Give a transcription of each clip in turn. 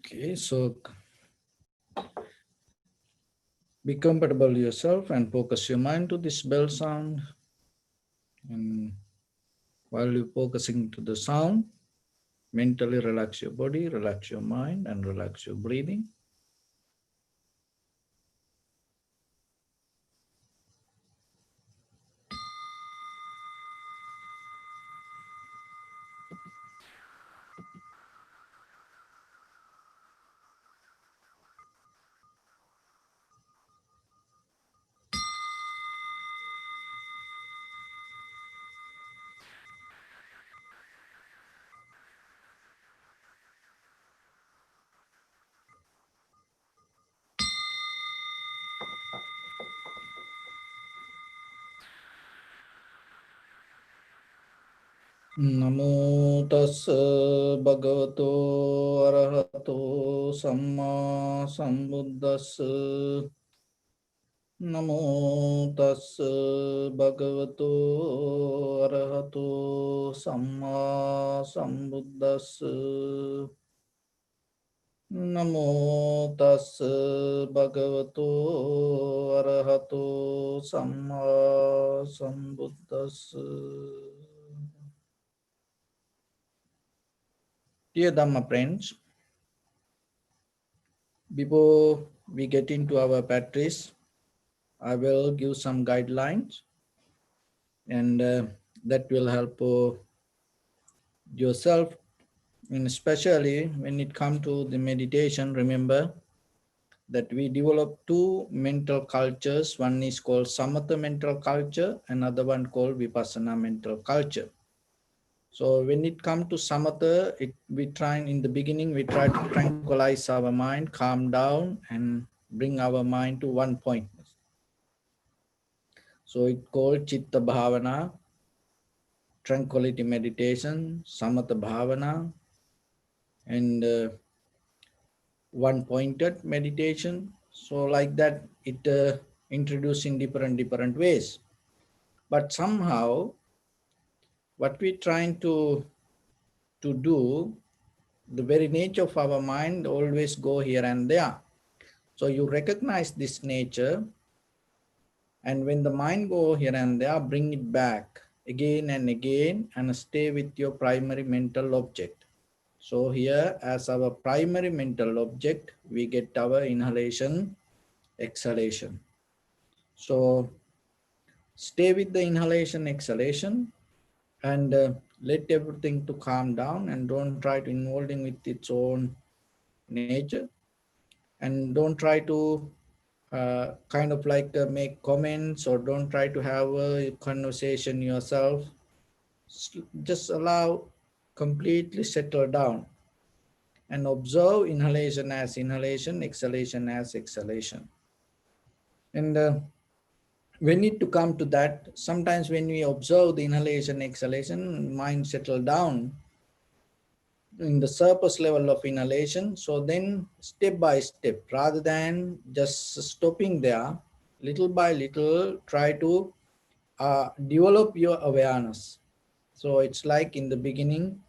Okay, so be comfortable yourself and focus your mind to this bell sound. And while you're focusing to the sound, mentally relax your body, relax your mind, and relax your breathing. Namo tassa bhagavato arahato samma sambuddhassa. Namo tassa bhagavato arahato samma sambuddhassa. Namo tassa bhagavato arahato samma sambuddhassa. Dear Dhamma friends, before we get into our practice, I will give some guidelines and that will help yourself, and especially when it comes to the meditation. Remember that we develop two mental cultures. One is called samatha mental culture, another one called vipassana mental culture. So when it comes to samatha, we try in the beginning, we try to tranquilize our mind, calm down, and bring our mind to one point. So it's called chitta bhavana, tranquility meditation, samatha bhavana, and one pointed meditation. So like that, it introduced in different ways. But somehow, what we're trying to do, the very nature of our mind always go here and there. So you recognize this nature, and when the mind go here and there, bring it back again and again and stay with your primary mental object. So here as our primary mental object, we get our inhalation, exhalation. So stay with the inhalation, exhalation, and let everything to calm down, and don't try to involving with its own nature, and don't try to kind of like make comments, or don't try to have a conversation yourself. Just allow, completely settle down and observe inhalation as inhalation, exhalation as exhalation. And we need to come to that. Sometimes when we observe the inhalation, exhalation, mind settle down in the surface level of inhalation. So then step by step, rather than just stopping there, little by little, try to develop your awareness. So it's like in the beginning,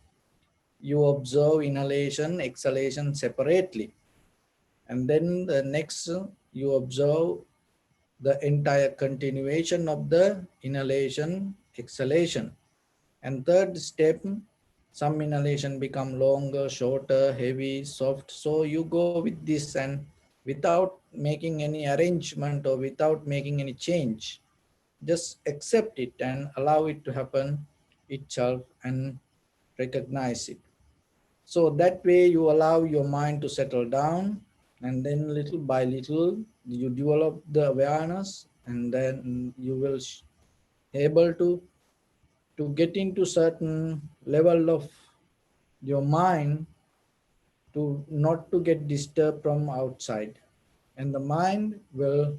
you observe inhalation, exhalation separately. And then the next, you observe the entire continuation of the inhalation, exhalation. And third step, some inhalation become longer, shorter, heavy, soft. So you go with this, and without making any arrangement or without making any change, just accept it and allow it to happen itself and recognize it. So that way you allow your mind to settle down, and then little by little you develop the awareness, and then you will able to get into certain level of your mind, to not to get disturbed from outside, and the mind will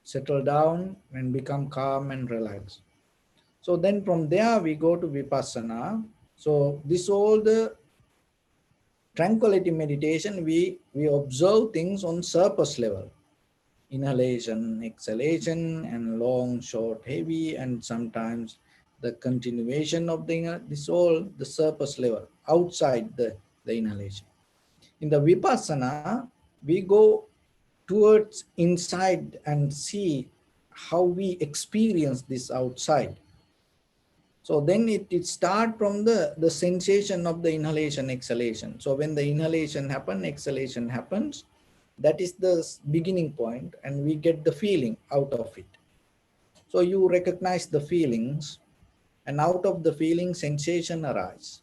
settle down and become calm and relaxed. So then from there we go to vipassana. So this all the tranquility meditation, we observe things on surface level, inhalation, exhalation, and long, short, heavy, and sometimes the continuation of the this all the surface level outside the inhalation. In the Vipassana, we go towards inside and see how we experience this outside. So then it start from the sensation of the inhalation, exhalation. So when the inhalation happens, exhalation happens, that is the beginning point, and we get the feeling out of it. So you recognize the feelings, and out of the feeling, sensation arise.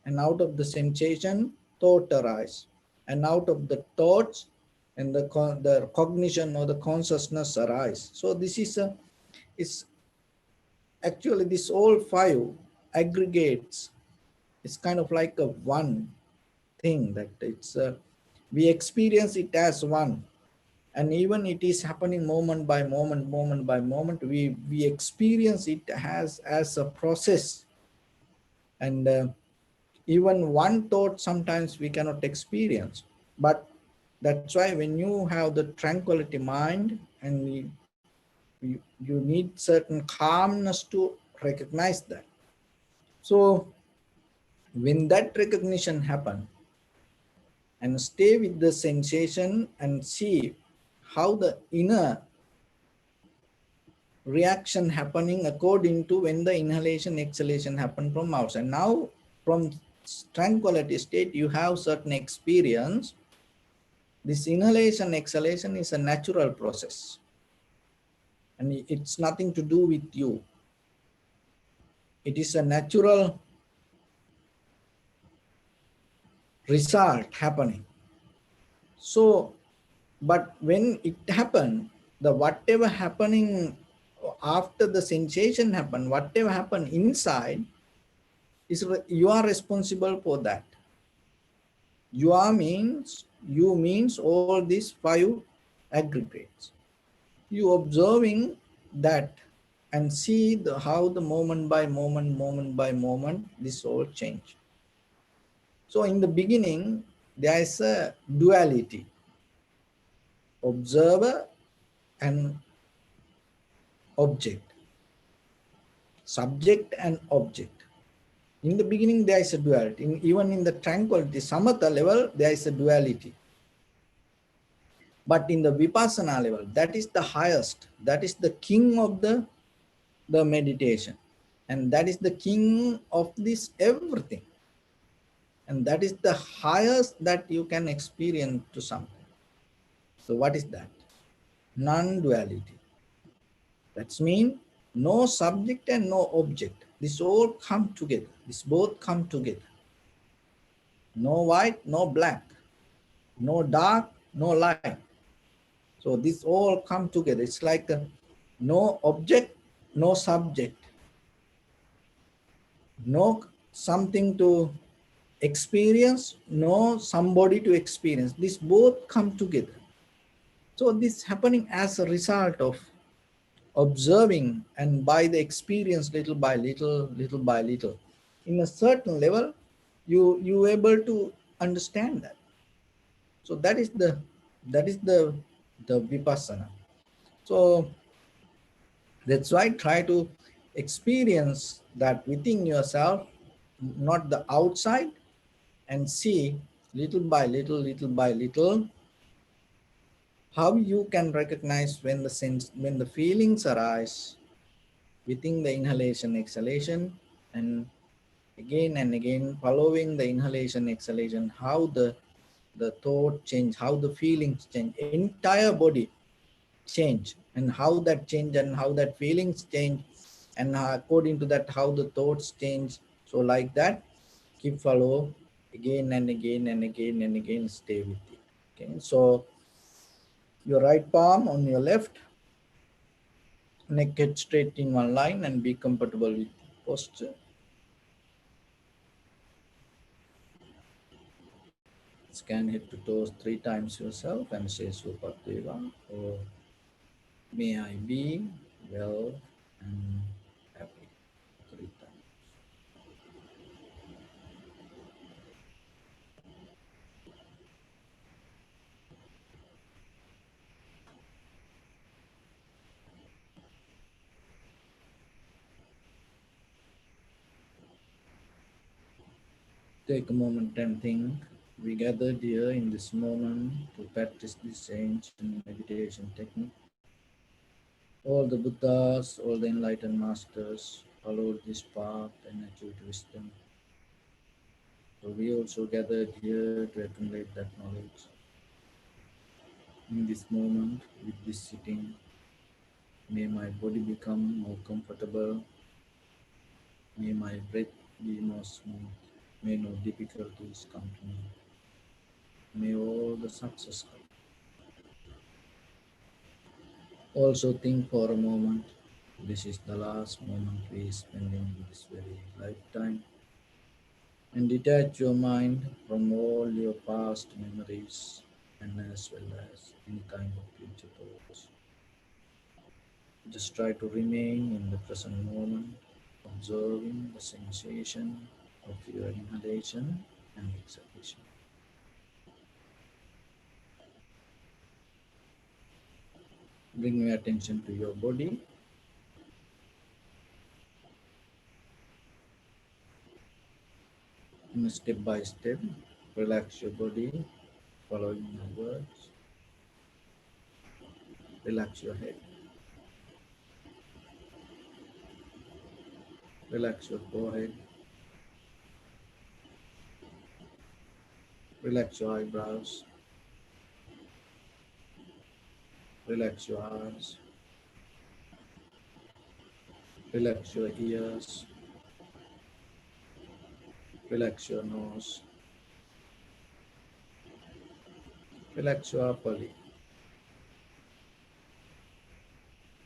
And out of the sensation, thought arise. And out of the thoughts, and the cognition or the consciousness arise. So this is actually this all five aggregates. It's kind of like a one thing that we experience it as one. And even it is happening moment by moment, moment by moment, we experience it as a process. And even one thought sometimes we cannot experience, but that's why when you have the tranquility mind, and you need certain calmness to recognize that. So when that recognition happen, and stay with the sensation and see how the inner reaction happening according to when the inhalation exhalation happen from outside. Now from tranquility state you have certain experience. This inhalation exhalation is a natural process, and it's nothing to do with you. It is a natural result happening. So but when it happen, the whatever happening after the sensation happen, whatever happen inside, is you are responsible for that. You means all these five aggregates. You observing that and see how the moment by moment, moment by moment, this all change. So in the beginning, there is a duality, observer and object, subject and object. In the beginning, there is a duality. Even in the tranquility, samatha level, there is a duality. But in the vipassana level, that is the highest, that is the king of the meditation. And that is the king of this everything. And that is the highest that you can experience to something. So what is that? Non-duality. That's mean no subject and no object. This all come together. This both come together. No white, no black. No dark, no light. So this all come together. It's like no object, no subject, no something to experience, no somebody to experience. This both come together. So this happening as a result of observing and by the experience, little by little, little by little. In a certain level, you able to understand that. So that is the vipassana. So that's why try to experience that within yourself, not the outside, and see little by little, little by little, how you can recognize when the feelings arise within the inhalation, exhalation, and again following the inhalation, exhalation, how the thought change, how the feelings change, entire body change, and how that change and how that feelings change, and according to that how the thoughts change. So like that, keep follow again and again and again and again, stay with it. Okay, so your right palm on your left, neck head straight in one line, and be comfortable with posture. Scan head to toes 3 times yourself and say Supateva, or may I be well and happy 3 times. Take a moment and think We gathered here in this moment to practice this ancient meditation technique. All the Buddhas, all the enlightened masters followed this path and achieved wisdom. So we also gathered here to accumulate that knowledge. In this moment, with this sitting, may my body become more comfortable. May my breath be more smooth. May no difficulties come to me. May all the success come. Also think for a moment, this is the last moment we are spending in this very lifetime. And detach your mind from all your past memories and as well as any kind of future thoughts. Just try to remain in the present moment, observing the sensation of your inhalation and exhalation. Bring your attention to your body and step by step, relax your body following my words. Relax your head, relax your forehead, relax your eyebrows, relax your eyes, relax your ears, relax your nose, relax your upper lip,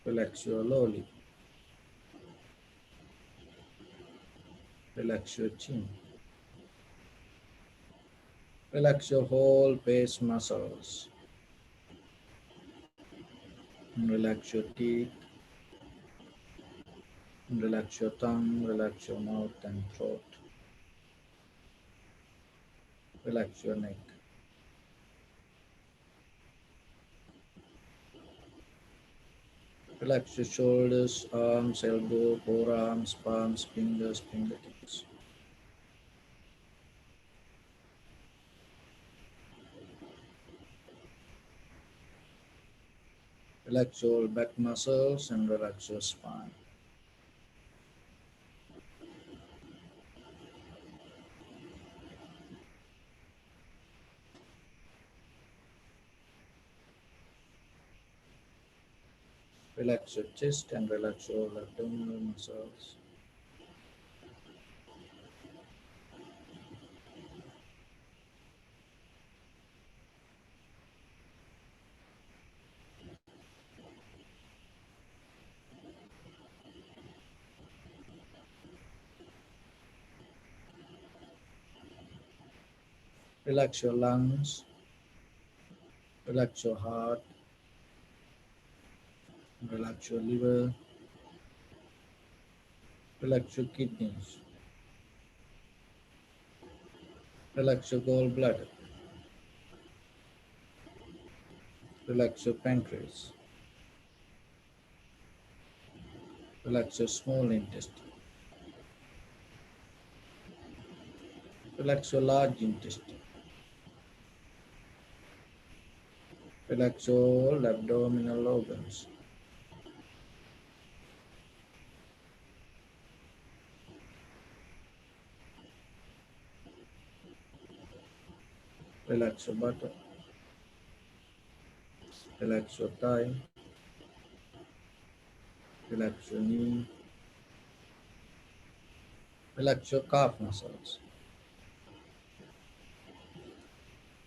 relax your lower lip, relax your chin, relax your whole face muscles, and relax your teeth, and relax your tongue, relax your mouth and throat, relax your neck, relax your shoulders, arms, elbow, forearms, palms, fingers, fingertips. Relax your back muscles and relax your spine. Relax your chest and relax your abdominal muscles. Relax your lungs, relax your heart, relax your liver, relax your kidneys, relax your gallbladder, relax your pancreas, relax your small intestine, relax your large intestine, relax all abdominal organs, relax your buttock, relax your thigh, relax your knee, relax your calf muscles,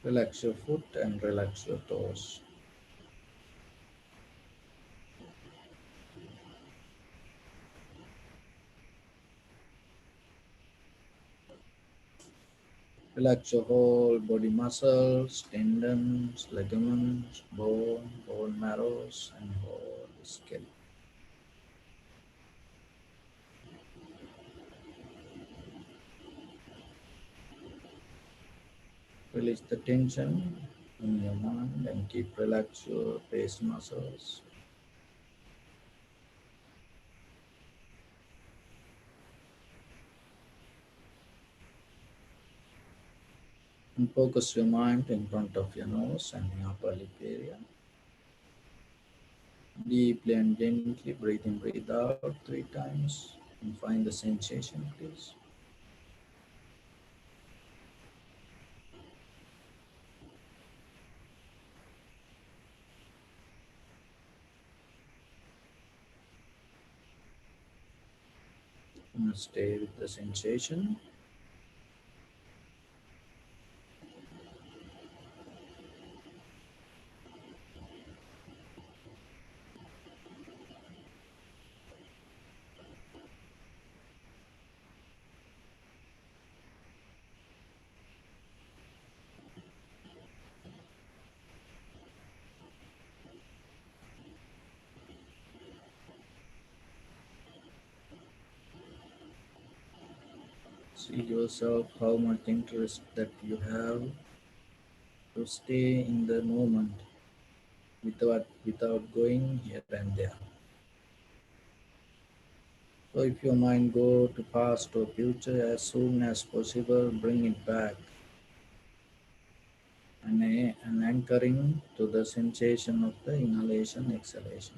relax your foot and relax your toes. Relax your whole body muscles, tendons, ligaments, bone marrows, and whole skeleton. Release the tension in your mind and keep relax your face muscles. And focus your mind in front of your nose and your upper lip area. Deeply and gently breathe in, breathe out 3 times and find the sensation, please. And stay with the sensation. See yourself how much interest that you have to stay in the moment without going here and there. So if your mind go to past or future, as soon as possible, bring it back and anchoring to the sensation of the inhalation, exhalation.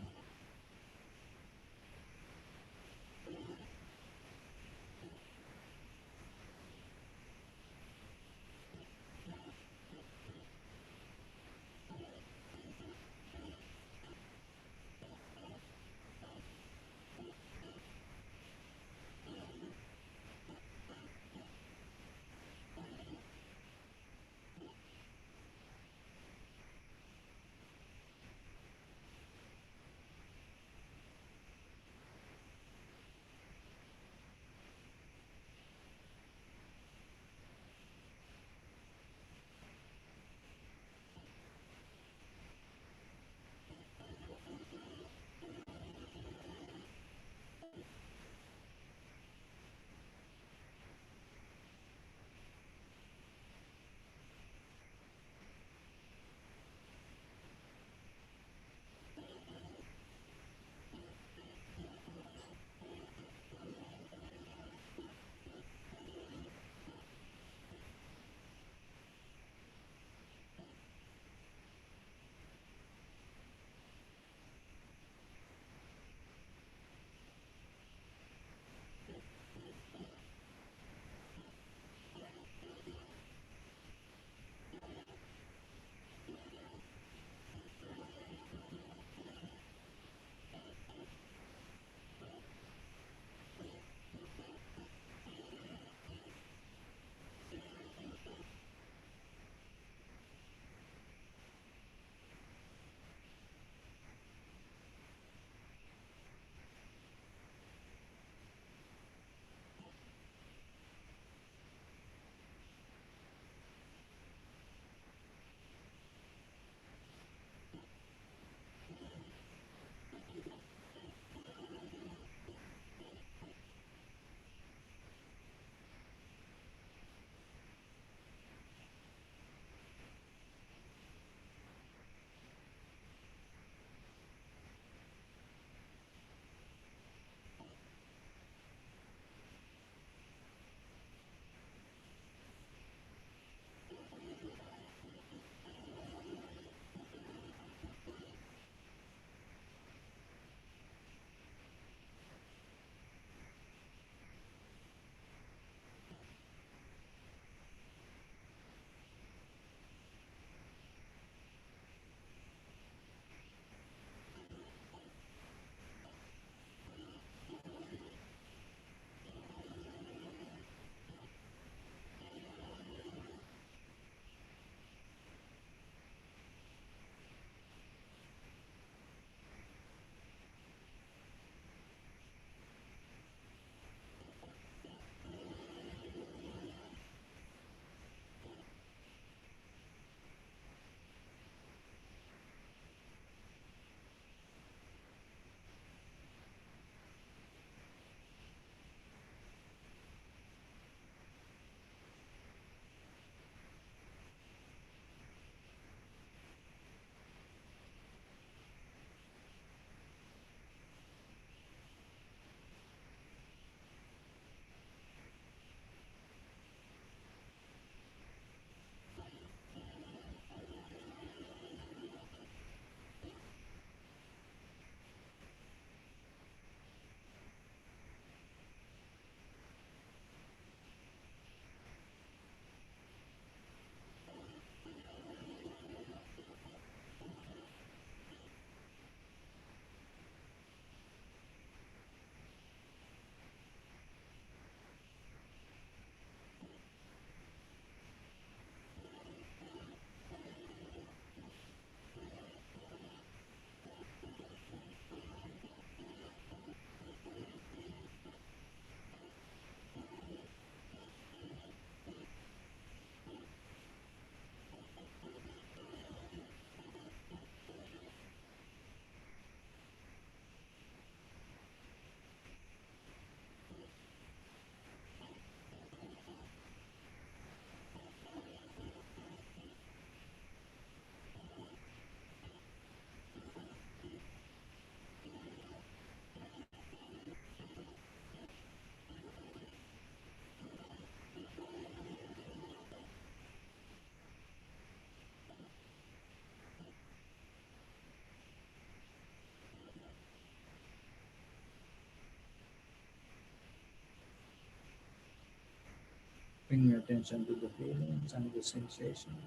Bring your attention to the feelings and the sensations.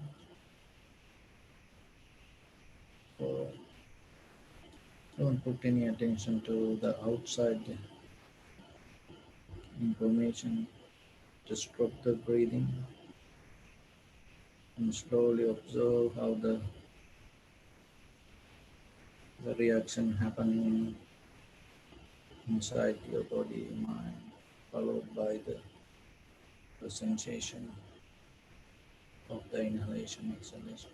So don't put any attention to the outside information. Just drop the breathing and slowly observe how the reaction happening inside your body, mind, followed by the sensation of the inhalation, exhalation.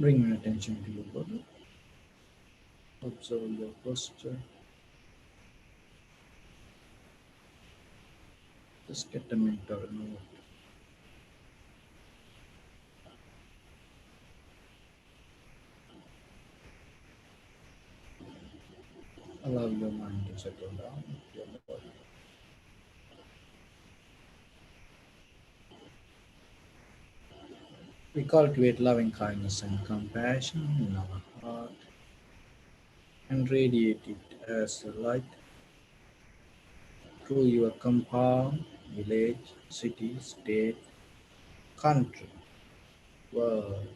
Bring your attention to your body. Observe your posture. Just get a mental note. Allow your mind to settle down with your body. We cultivate loving kindness and compassion in our heart and radiate it as a light through your compound, village, city, state, country, world,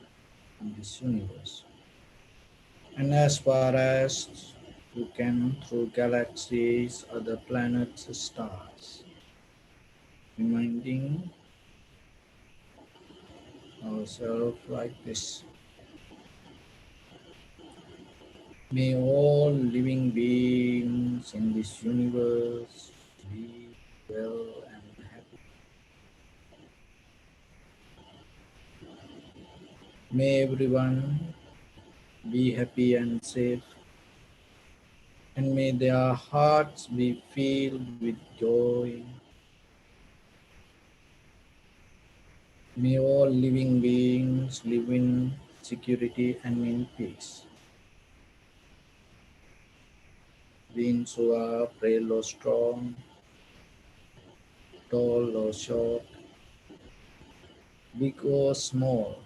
and this universe. And as far as you can through galaxies, other planets, stars, reminding ourselves like this. May all living beings in this universe be well and happy. May everyone be happy and safe, and may their hearts be filled with joy. May all living beings live in security and in peace. Beings who are frail or strong, tall or short, big or small,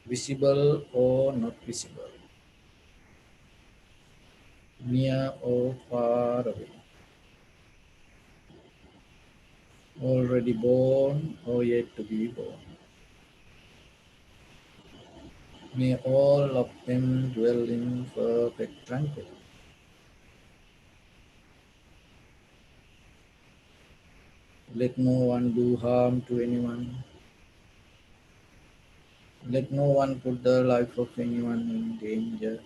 visible or not visible, near or far away, already born or yet to be born. May all of them dwell in perfect tranquility. Let no one do harm to anyone. Let no one put the life of anyone in danger.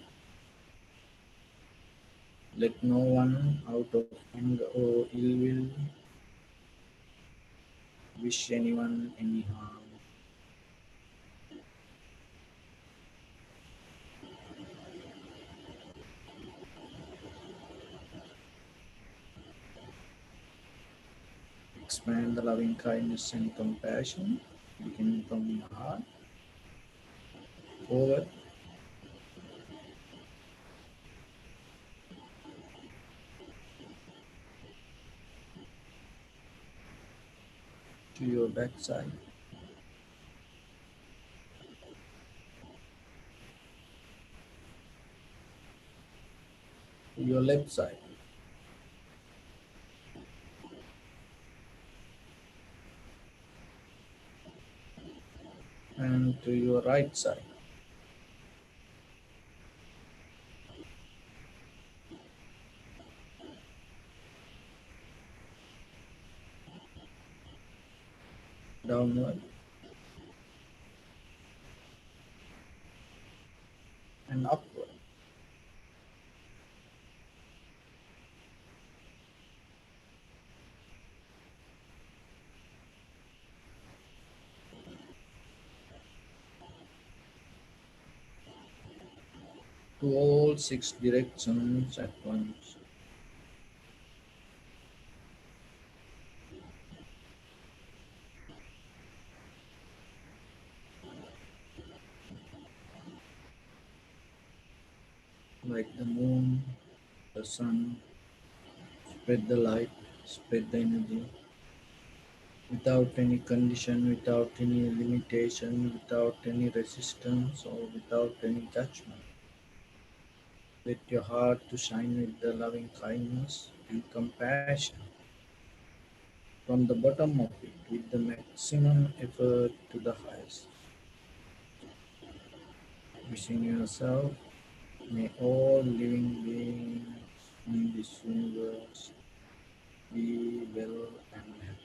Let no one, out of anger or ill will, wish anyone any harm. Expand the loving kindness and compassion, beginning from your heart, forward to your backside, to your left side, and to your right side. Downward and upward. To all six directions at once. Like the moon, the sun, spread the light, spread the energy, without any condition, without any limitation, without any resistance, or without any judgment. Let your heart to shine with the loving kindness and compassion from the bottom of it with the maximum effort to the highest. Wishing yourself, may all living beings in this universe be well and happy.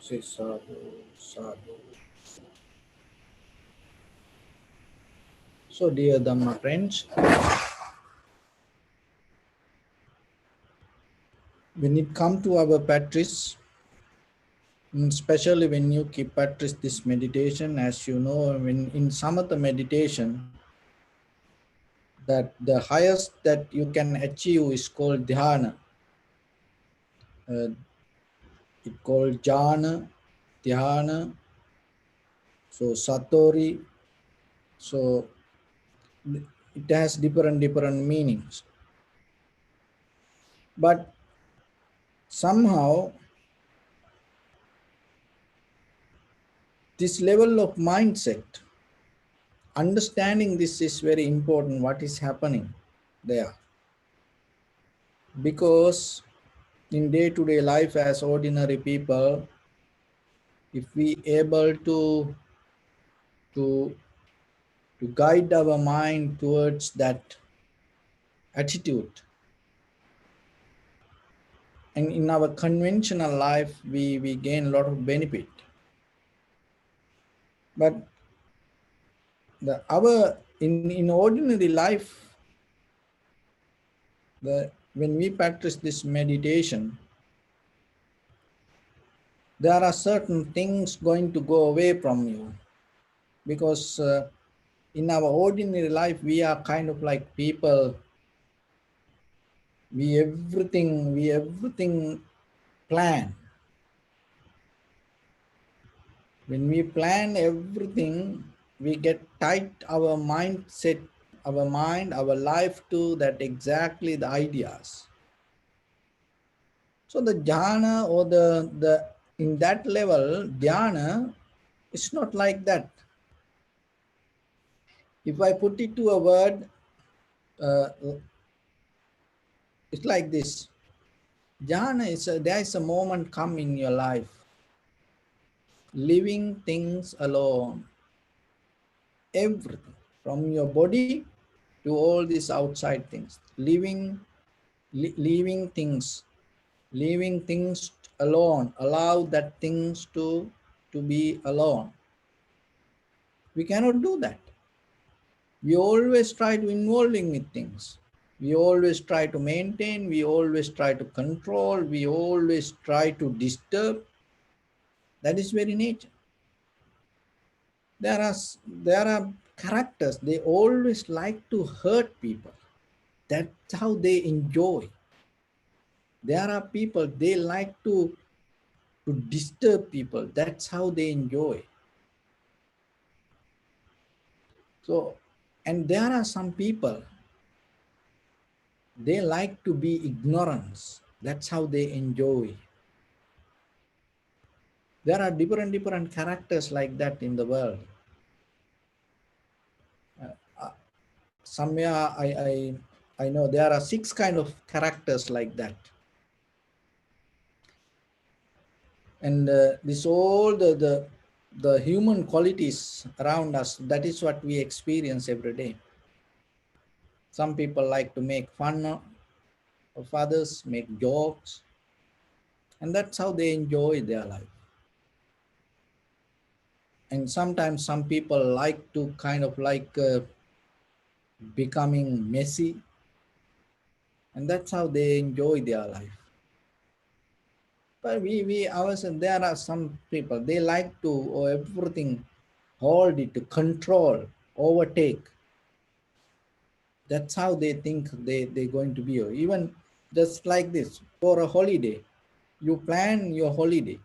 Say sadhu, sadhu. So, dear Dhamma friends, when it comes to our practice, especially when you keep practice this meditation, as you know, when in samatha meditation, that the highest that you can achieve is called dhyana. It called jhana, dhyana, so satori. So it has different meanings. But somehow this level of mindset, understanding this is very important, what is happening there. Because in day-to-day life as ordinary people, if we able to to guide our mind towards that attitude, and in our conventional life we gain a lot of benefit. But our in ordinary life, when we practice this meditation, there are certain things going to go away from you, because in our ordinary life we are kind of like people, we everything plan. When we plan everything, we get tight our mindset, our mind, our life to that exactly the ideas. So the jhana, or the in that level dhyana, it's not like that. If I put it to a word, uh, it's like this. Jhana is there is a moment come in your life, living things alone, everything from your body to all these outside things, leaving things, leaving things alone, allow that things to be alone. We cannot do that. We always try to involving with things. We always try to maintain, we always try to control, we always try to disturb. That is very nature. There are characters, they always like to hurt people. That's how they enjoy. There are people, they like to disturb people. That's how they enjoy. So, and there are some people, they like to be ignorance. That's how they enjoy. There are different characters like that in the world. Somewhere I know there are 6 kind of characters like that. And this all the human qualities around us, that is what we experience every day. Some people like to make fun of others, make jokes, and that's how they enjoy their life. And sometimes some people like to kind of like becoming messy, and that's how they enjoy their life. But we ourselves, there are some people, they like to everything, hold it, to control, overtake. That's how they think they're going to be. Even just like this, for a holiday, you plan your holiday.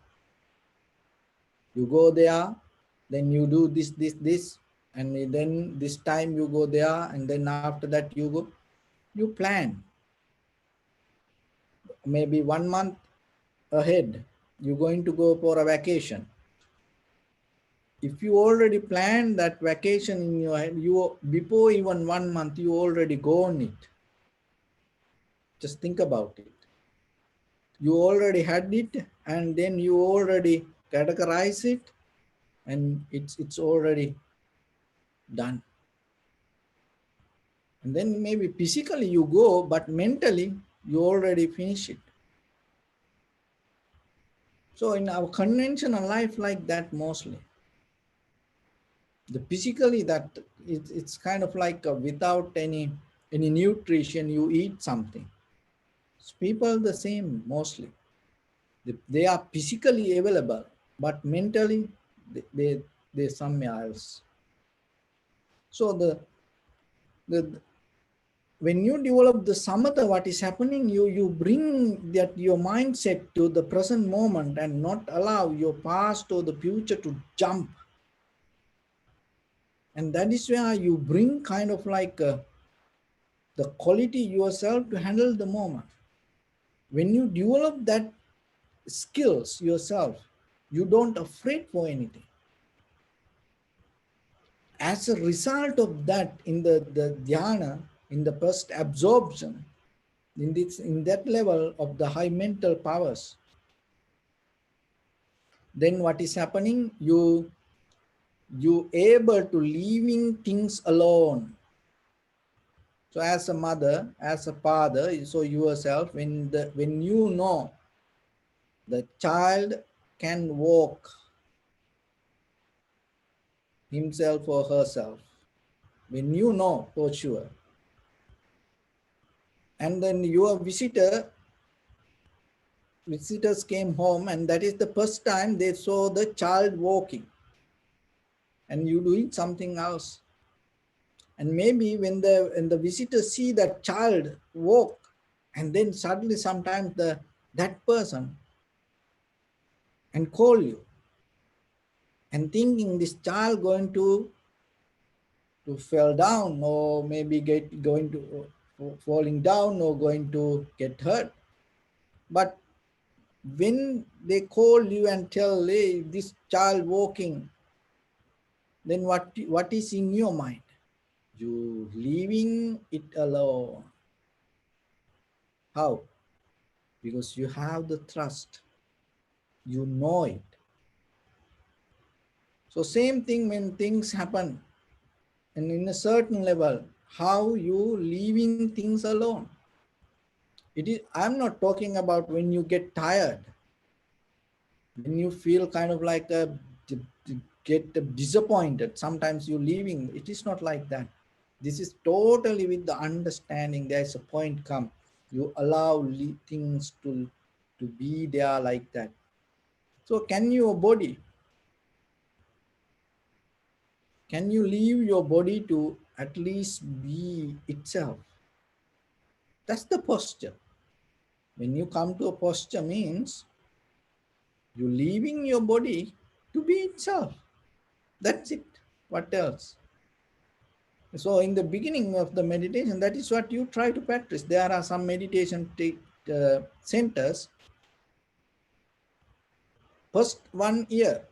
You go there, then you do this, and then this time you go there, and then after that you go. You plan maybe 1 month ahead. You're going to go for a vacation. If you already plan that vacation in your head, you before even 1 month, you already go on it. Just think about it. You already had it, and then you already categorize it, and it's already done. And then maybe physically you go, but mentally you already finish it. So in our conventional life like that mostly, the physically that it's kind of like without any nutrition you eat something. So people the same mostly. They are physically available, but mentally they somewhere else. So the when you develop the samatha, what is happening, you bring that your mindset to the present moment and not allow your past or the future to jump. And that is where you bring kind of like the quality yourself to handle the moment. When you develop that skills yourself, you don't afraid for anything. As a result of that, in the dhyana, in the first absorption, in that level of the high mental powers, then what is happening, you able to leaving things alone. So as a mother, as a father, so yourself, when you know the child can walk himself or herself, when you know for sure, and then your visitors came home, and that is the first time they saw the child walking, and you doing something else. And maybe when the visitors see that child walk, and then suddenly sometimes that person and call you, and thinking this child going to fall down, or maybe going to falling down, or going to get hurt. But when they call you and tell, hey, this child walking, then what is in your mind? You leaving it alone. How? Because you have the trust. You know it. So same thing when things happen, and in a certain level, how you leaving things alone. It is. I'm not talking about when you get tired, when you feel kind of like get disappointed. Sometimes you leaving. It is not like that. This is totally with the understanding. There's a point come. You allow things to be there like that. So can your body? Can you leave your body to at least be itself? That's the posture. When you come to a posture means you leaving your body to be itself. That's it. What else? So in the beginning of the meditation, that is what you try to practice. There are some meditation centers. First 1 year,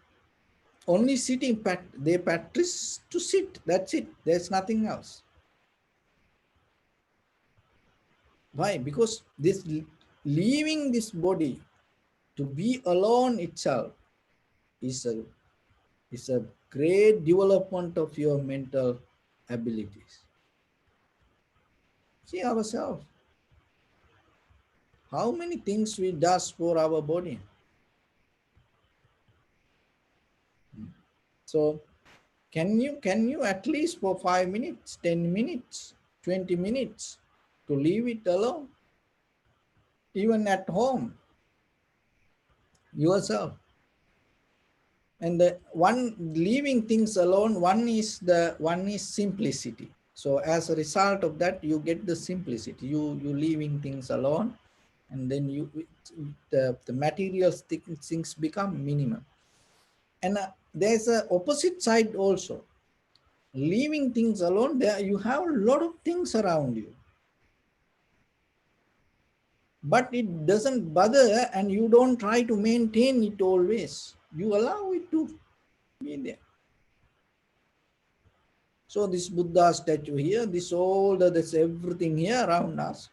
only sitting, they practice to sit. That's it. There's nothing else. Why? Because this leaving this body to be alone itself is a great development of your mental abilities. See ourselves. How many things we does for our body. So can you at least for 5 minutes, 10 minutes, 20 minutes to leave it alone? Even at home, yourself. And the one leaving things alone, one is simplicity. So as a result of that, you get the simplicity. You leaving things alone, and then the material things become minimum. And there's a opposite side also. Leaving things alone, there you have a lot of things around you, but it doesn't bother, and you don't try to maintain it always. You allow it to be there. So this Buddha statue here, this all this everything here around us,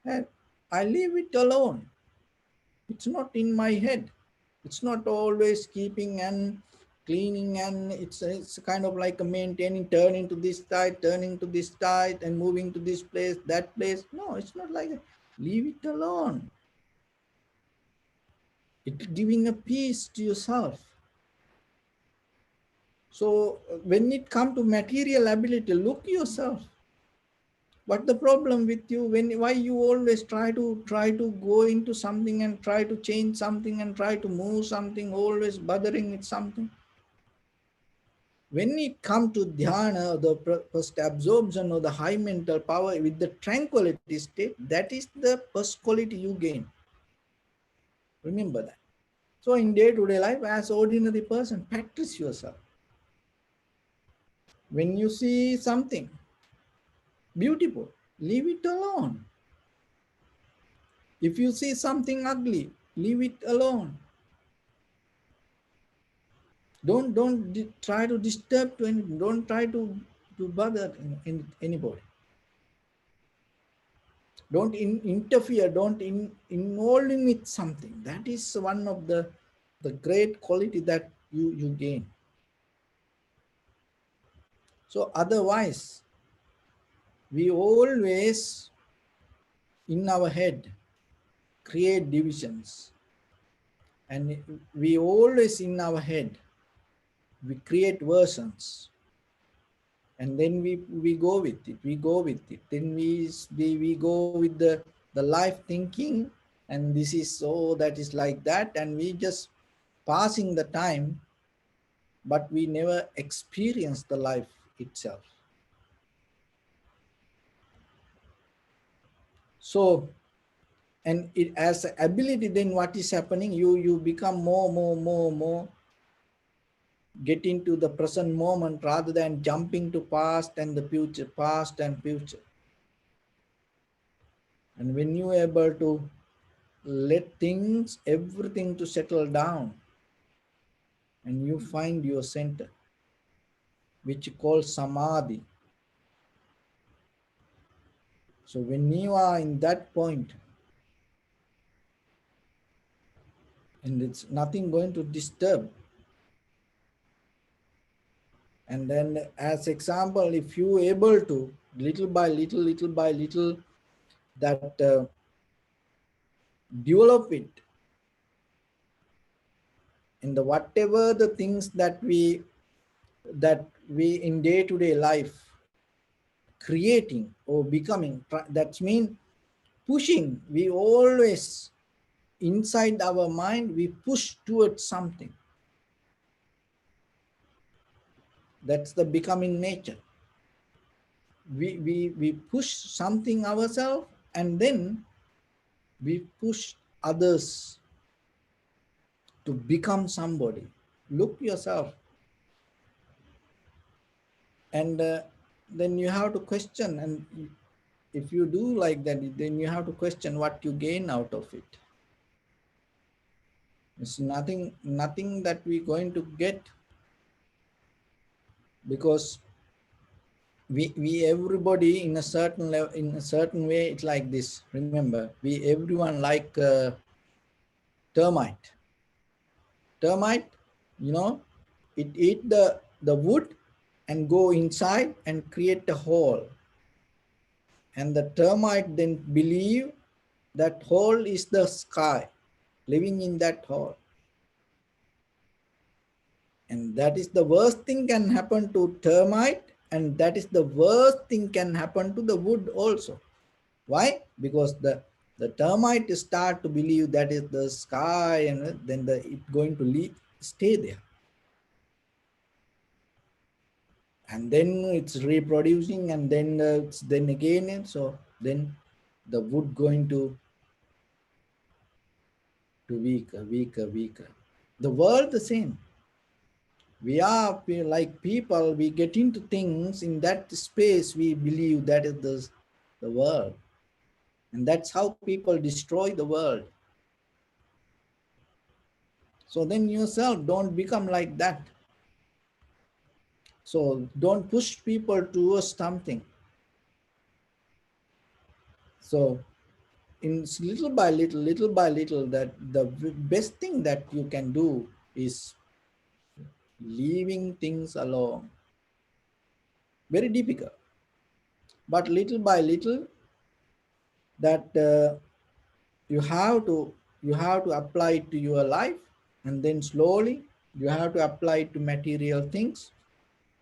and I leave it alone. It's not in my head. It's not always keeping and cleaning, and it's kind of like a maintaining, turning to this side, turning to this side, and moving to this place, that place. No, it's not like that. Leave it alone. It's giving a peace to yourself. So when it comes to material ability, look yourself. What the problem with you? Why you always try to go into something and try to change something and try to move something, always bothering with something? When it comes to dhyana, the first absorption of the high mental power with the tranquility state, that is the first quality you gain. Remember that. So in day-to-day life, as ordinary person, practice yourself. When you see something beautiful, leave it alone. If you see something ugly, leave it alone. Don't try to disturb to anything. Don't try to bother anybody. Don't interfere. Don't involve in with something. That is one of the great quality that you gain. So otherwise, we always in our head create divisions, and we always in our head we create versions, and then we go with it. Then we go with the life thinking, and this is so, that is like that, and we just passing the time, but we never experience the life itself. So, and it as ability, then what is happening, you become more get into the present moment rather than jumping to past and the future, past and future. And when you are able to let things, everything to settle down, and you find your center, which you call samadhi. So when you are in that point, and it's nothing going to disturb, and then as example, if you able to little by little that develop it in the whatever the things that we in day-to-day life creating or becoming, that means pushing. We always inside our mind we push towards something. That's the becoming nature. We push something ourselves, and then we push others to become somebody. Look yourself, and then you have to question, and if you do like that, then you have to question what you gain out of it. It's nothing that we're going to get, because we everybody in a certain level, in a certain way, it's like this. Remember, we everyone like termite. Termite, you know, it eat the wood and go inside and create a hole. And the termite then believe that hole is the sky, living in that hole. And that is the worst thing can happen to termite, and that is the worst thing can happen to the wood also. Why? Because the termite start to believe that is the sky, and then it going to stay there. And then it's reproducing, and then it's then again, and so then the wood going to weaker. The world the same. We are like people, we get into things in that space, we believe that is the world. And that's how people destroy the world. So then yourself don't become like that. So don't push people towards something. So in little by little, that the best thing that you can do is leaving things alone. Very difficult. But little by little, that you you have to apply it to your life, and then slowly you have to apply it to material things,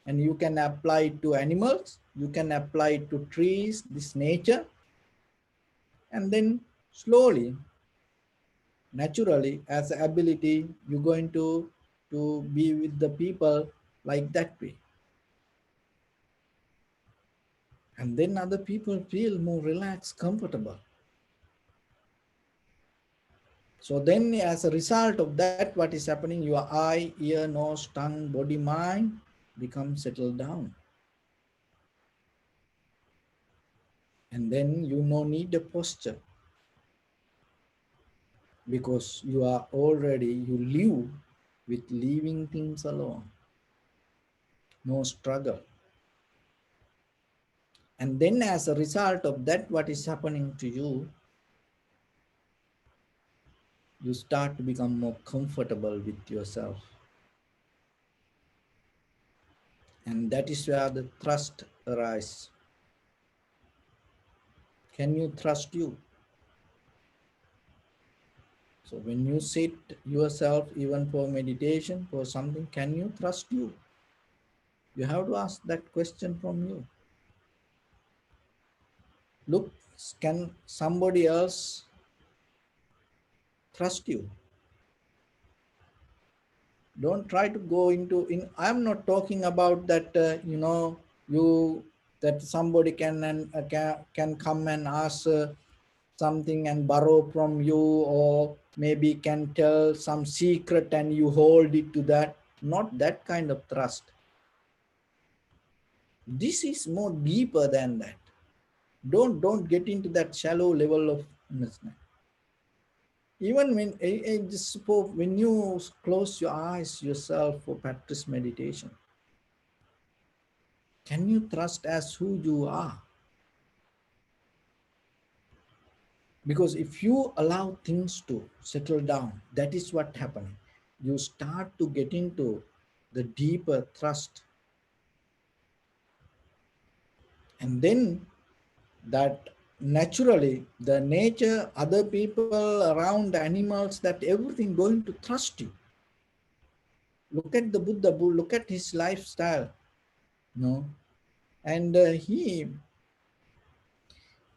and you can apply it to animals, you can apply it to trees, this nature, and then slowly, naturally, as an ability, you're going to be with the people like that way. And then other people feel more relaxed, comfortable. So then as a result of that, what is happening, your eye, ear, nose, tongue, body, mind become settled down. And then you no need a posture, because you are already, you live with leaving things alone. No struggle. And then as a result of that, what is happening to you, you start to become more comfortable with yourself. And that is where the trust arises. Can you trust you? So when you sit yourself, even for meditation, for something, can you trust you? You have to ask that question from you. Look, can somebody else trust you? Don't try to go into, I'm not talking about that, you, that somebody can come and ask something and borrow from you, or maybe can tell some secret and you hold it to that. Not that kind of trust. This is more deeper than that. Don't get into that shallow level of understanding. Even when just suppose when you close your eyes yourself for practice meditation, can you trust as who you are? Because if you allow things to settle down, that is what happening. You start to get into the deeper trust. And then that naturally the nature, other people around, animals, that everything going to trust you. Look at the Buddha, look at his lifestyle, and he,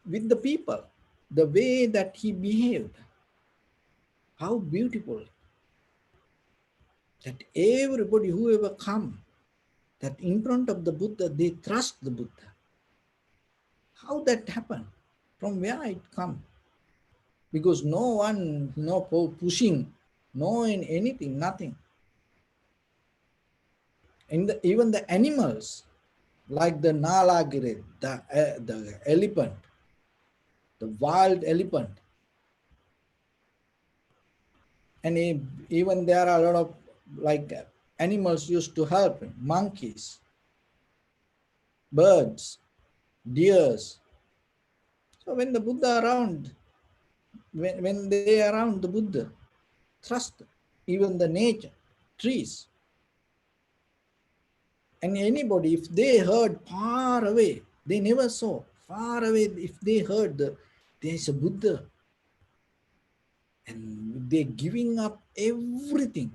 with the people, the way that he behaved, how beautiful, that everybody, whoever come, that in front of the Buddha, they trust the Buddha. How that happened? From where it come? Because no one, pushing, no in anything, nothing. Even the animals, like the Nalagiri, the elephant, the wild elephant, and even there are a lot of like animals used to help him, monkeys, birds, deers. So when the Buddha around, when they are around the Buddha, trust even the nature, trees. And anybody, if they heard far away, they never saw, far away, if they heard there's a Buddha, and they're giving up everything,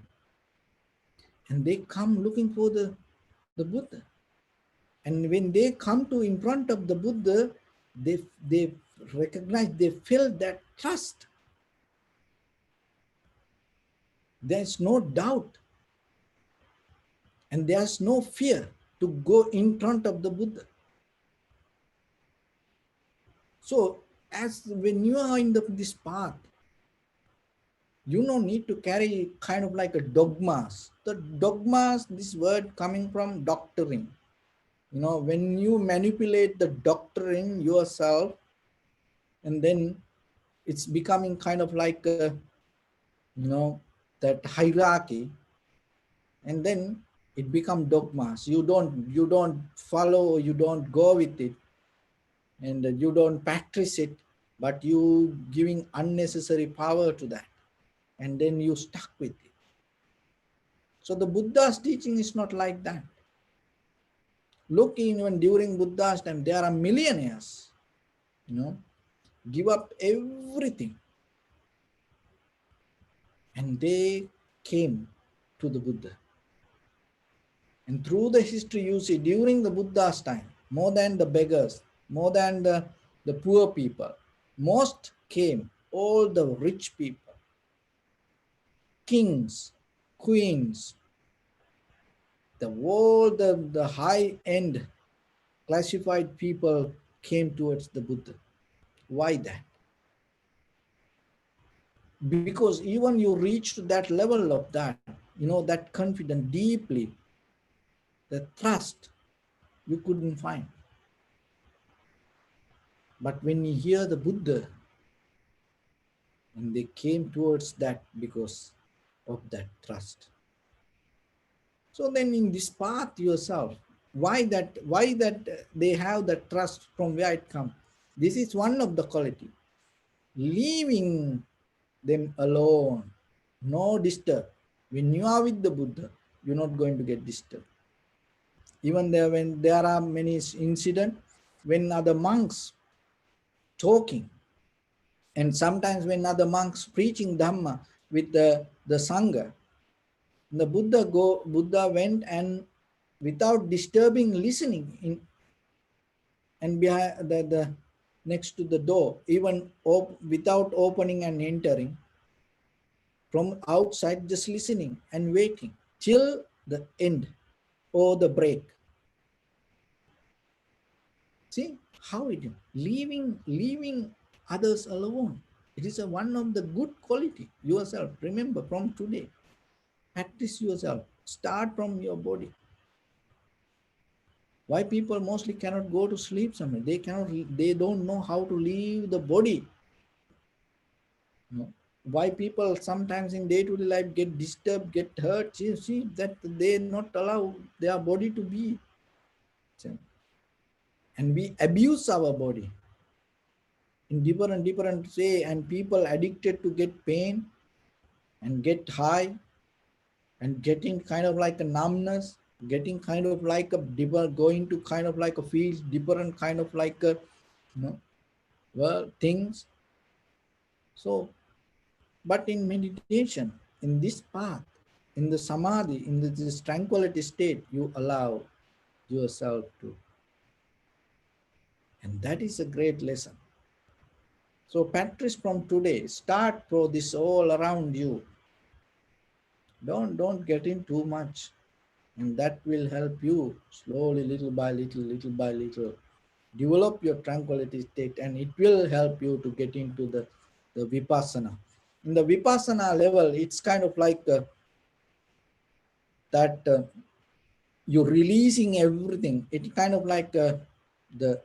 and they come looking for the Buddha. And when they come to in front of the Buddha, they recognize, they feel that trust. There's no doubt, and there's no fear to go in front of the Buddha. So as when you are in this path, you don't need to carry kind of like a dogmas. The dogmas, this word coming from doctrine. When you manipulate the doctrine yourself, and then it's becoming kind of like that hierarchy, and then it become dogmas. You don't follow, you don't go with it, and you don't practice it, but you giving unnecessary power to that, and then you stuck with it. So the Buddha's teaching is not like that. Look, even during Buddha's time, there are millionaires, give up everything. and they came to the Buddha. And through the history, you see, during the Buddha's time, more than the beggars, more than the poor people, most came, all the rich people, kings, queens, the high end classified people came towards the Buddha. Why that? Because even you reached that level of that, that confidence deeply, the trust you couldn't find. But when you hear the Buddha, and they came towards that because of that trust. So then in this path yourself, why that they have that trust, from where it comes? This is one of the quality. Leaving them alone, no disturb. When you are with the Buddha, you're not going to get disturbed. Even there, when there are many incidents, when other monks talking, and sometimes when other monks preaching Dhamma with the Sangha, the Buddha went and without disturbing listening in, and behind the next to the door, even without opening and entering, from outside just listening and waiting till the end or the break. See how it is. Leaving others alone. It is one of the good quality yourself. Remember from today, practice yourself. Start from your body. Why people mostly cannot go to sleep somewhere? They don't know how to leave the body. Why people sometimes in day-to-day life get disturbed, get hurt? See that they not allow their body to be. And we abuse our body in different way, and people addicted to get pain and get high and getting kind of like a numbness, getting kind of like a going to kind of like a feel different kind of like a things. So but in meditation, in this path, in the samadhi, in this tranquility state, you allow yourself to, and that is a great lesson. So practice from today. Start for this all around you. Don't get in too much, and that will help you slowly, little by little, develop your tranquility state, and it will help you to get into the vipassana. In the vipassana level, it's kind of like that you're releasing everything. It's kind of like the the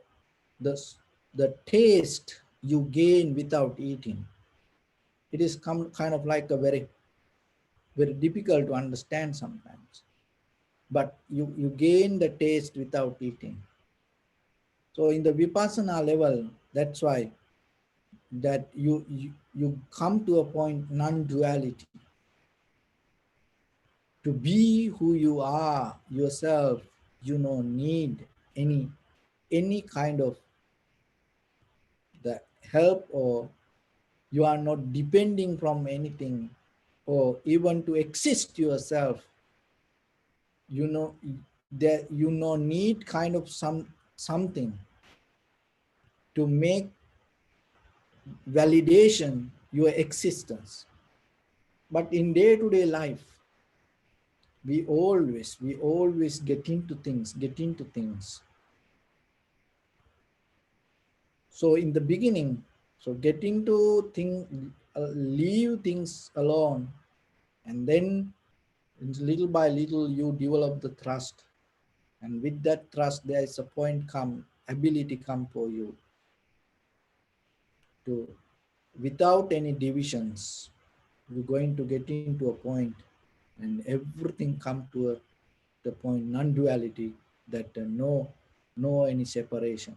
the taste you gain without eating. It is kind of like a very difficult to understand sometimes, but you gain the taste without eating. So in the vipassana level, that's why that you come to a point non-duality, to be who you are yourself. You don't need any kind of the help, or you are not depending from anything, or even to exist yourself. you know that need kind of something to make validation your existence. But in day-to-day life, we always get into things. So in the beginning, so getting to leave things alone, and then little by little you develop the trust, and with that trust there is a ability come for you to, without any divisions, you're going to get into a point, and everything come to the point non-duality, that no any separation.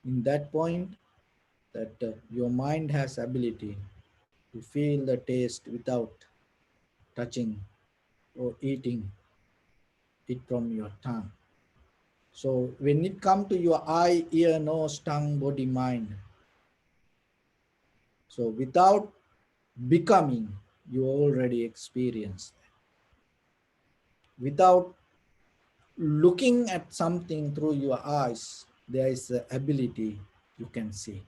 In that point, that your mind has ability to feel the taste without touching or eating it from your tongue. So when it comes to your eye, ear, nose, tongue, body, mind, so without becoming, You already experienced that. Without looking at something through your eyes, there is the ability you can see.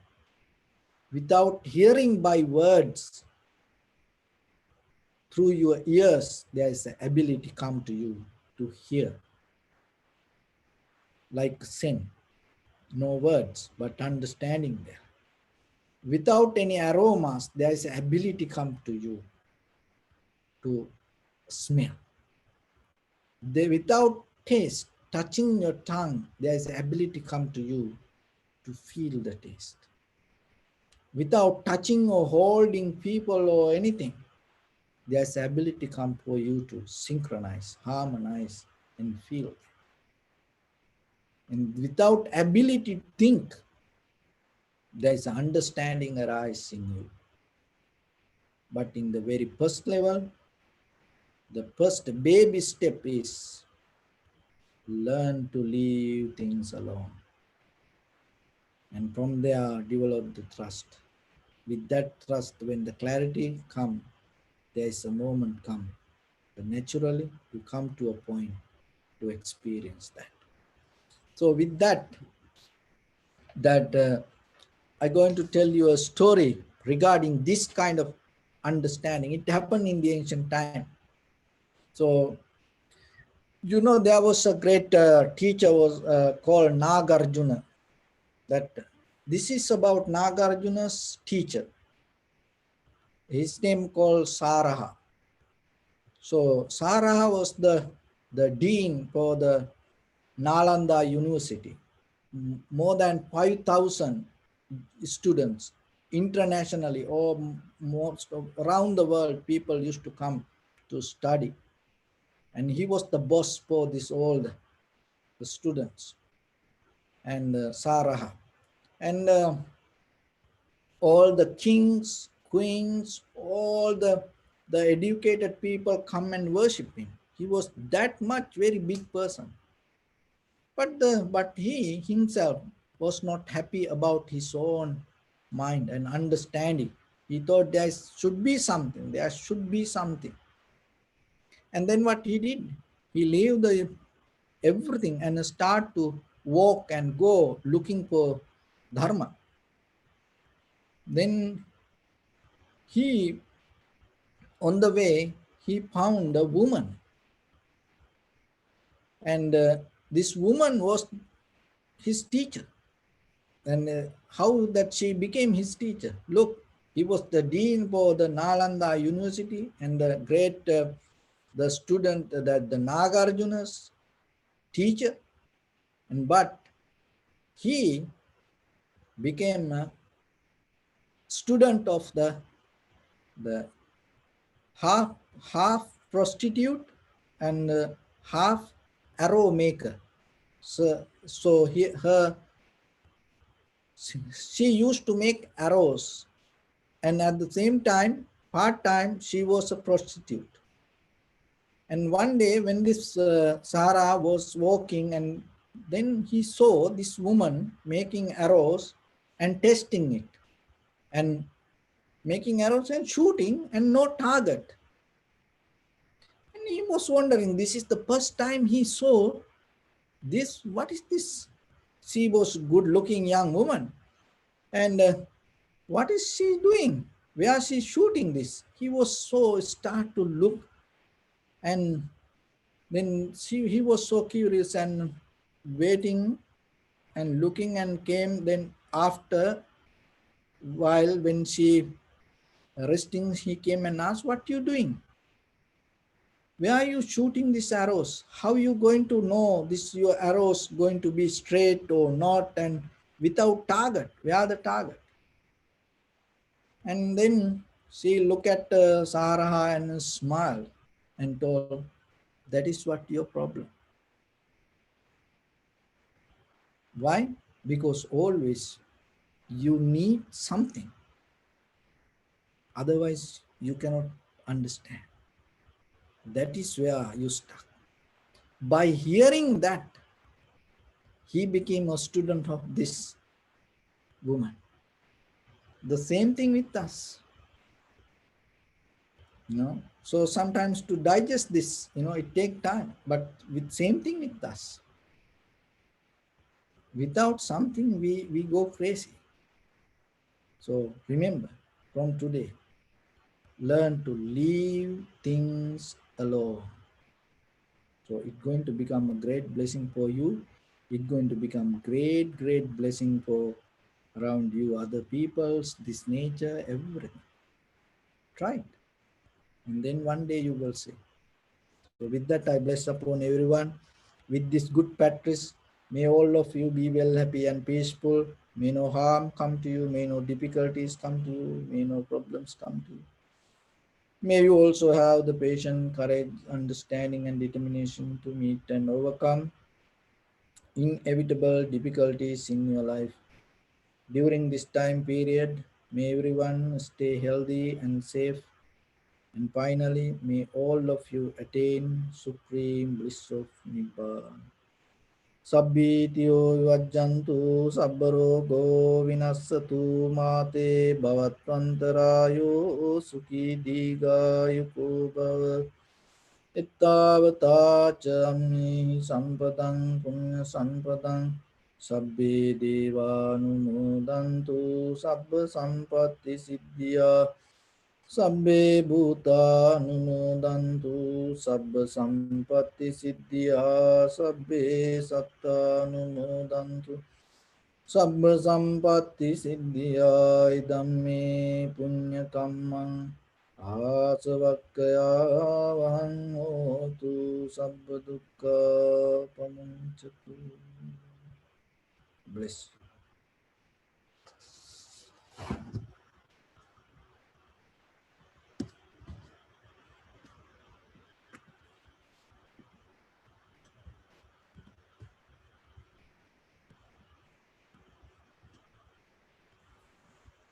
Without hearing by words, through your ears, there is the ability come to you to hear. Like sin, no words, but understanding there. Without any aromas, there is the ability come to you to smell. Without taste, touching your tongue, there is the ability come to you to feel the taste. Without touching or holding people or anything, there's the ability come for you to synchronize, harmonize, and feel. And without ability to think, there's an understanding arise in you. But in the very first level, the first baby step is learn to leave things alone. And from there, develop the trust. With that trust, when the clarity comes, there is a moment come. But naturally, you come to a point to experience that. So with that, I'm going to tell you a story regarding this kind of understanding. It happened in the ancient time. So, there was a great teacher was called Nagarjuna. That this is about Nagarjuna's teacher. His name called Saraha. So Saraha was the dean for the Nalanda University. More than 5,000 students internationally or most around the world, people used to come to study. And he was the boss for this all the students and Saraha. And all the kings, queens, all the educated people come and worship him. He was that much very big person. But he himself was not happy about his own mind and understanding. He thought there should be something. There should be something. And then what he did, he left everything and start to walk and go looking for dharma. Then he, on the way, he found a woman, and this woman was his teacher. And how that she became his teacher? Look, he was the dean for the Nalanda University and the great the student that the Nagarjuna's teacher, and but he became a student of the half half prostitute and half arrow maker. So she used to make arrows, and at the same time, part time, she was a prostitute. And one day, when this Sarah was walking, and then he saw this woman making arrows and testing it, and making arrows and shooting, and no target. And he was wondering, this is the first time he saw this. What is this? She was good-looking young woman, and what is she doing? Where is she shooting this? He was so start to look, and then he was so curious and waiting and looking, and came then after while when she resting, he came and asked, what you doing? Where are you shooting these arrows? How are you going to know this your arrows going to be straight or not, and without target? Where are the target? And then she looked at Saraha and smiled and told, that is what your problem. Why? Because always you need something. Otherwise, you cannot understand. That is where you stuck. By hearing that, he became a student of this woman. The same thing with us. So sometimes to digest this, it take time, but with same thing with us. Without something, we go crazy. So remember, from today, learn to leave things alone. So it's going to become a great blessing for you. It's going to become great blessing for around you, other peoples, this nature, everything. Try it. And then one day you will see. So with that, I bless upon everyone. With this good practice, may all of you be well, happy and peaceful. May no harm come to you. May no difficulties come to you. May no problems come to you. May you also have the patience, courage, understanding, and determination to meet and overcome inevitable difficulties in your life. During this time period, may everyone stay healthy and safe. And finally, may all of you attain supreme bliss of Nibbana. Sabbitiyo vajjantu sabbarogo vinassatu mate bhavatvantarayo sukhi digayuko bhava. Ittavata ca ammi sampadang punya sampadang sabbe devanumodantu sabba sampatti siddhya sabbe bhutanumodantu sabba sampatti siddhya sabbe sattanumodantu sabba sampatti siddhya idamme punya kammang Asavakkaya vahangotu sabba dukkha pamuncatu. Bless you.